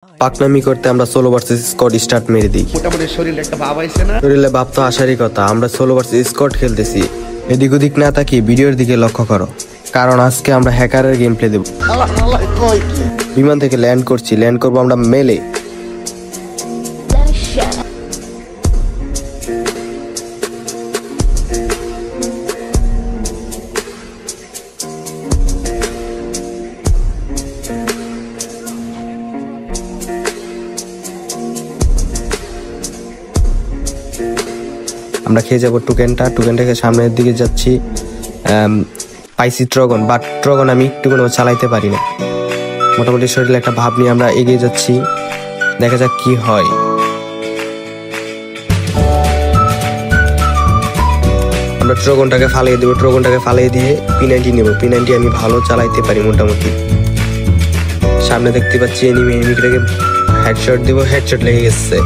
পাকনামি করতে আমরা solo versus squad start মেরে দিই। মোটামুটি শরীরে একটা ভাব আইছে না? শরীরে ভাব তো আসারই কথা। আমরা সোলো ভার্সেস স্কোয়াড খেলতেছি। এদিক ওদিক না তাকিয়ে ভিডিওর দিকে লক্ষ্য করো, কারণ আজকে আমরা হ্যাকারের গেম প্লে দেব। বিমান থেকে ল্যান্ড করছি, ল্যান্ড করবো আমরা মেলে। আমরা খেয়ে যাবো টুকেনটাকে সামনের দিকে যাচ্ছি। পাইসি ট্রগন, বাট ট্রগন আমি একটু কোনো চালাইতে পারি না। মোটামুটি শরীরে একটা ভাব নিয়ে আমরা এগিয়ে যাচ্ছি, দেখা যাক কি হয়। আমরা ট্রগনটাকে ফালিয়ে দেবো, ট্রগনটাকে ফালিয়ে দিয়ে P90 নেবো। P90 আমি ভালো চালাইতে পারি মোটামুটি। সামনে দেখতে পাচ্ছি এনিমিটাকে হেডশট দেবো, হেডশট লেগে গেছে।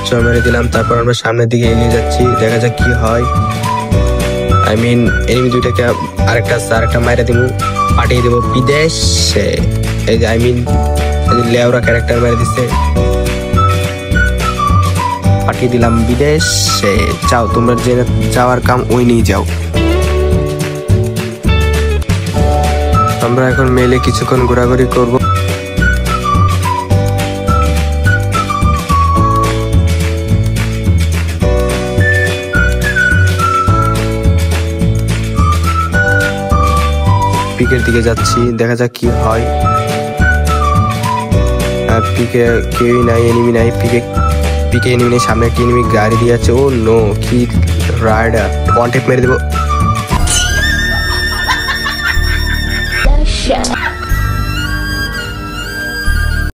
তার মেরে দিলাম। তারপর আমরা সামনের দিকে এগিয়ে যাচ্ছি, দেখা যাক কি হয়। এনিমি দুইটাকে আরেকটা মাইরা দিব, পাঠিয়ে দেবো বিদেশে। এই যে লেওরা ক্যারেক্টার মেরে দিচ্ছে, পাঠিয়ে দিলাম বিদেশে। যাও, তোমরা যে যাওয়ার কাম ওই নিয়ে যাও। আমরা এখন মেলে কিছুক্ষণ ঘোরাঘুরি করবো। পিকের দিকে যাচ্ছি, দেখা যাক কি হয়। পিকে কেউই নাই, এনিমি নাই। পিকে এনিমি নেই, সামনে একটি এনিমি গাড়ি দিয়ে আছে। ও নো, কি রাইডার! ওয়ান টেপ মেরে দেবো।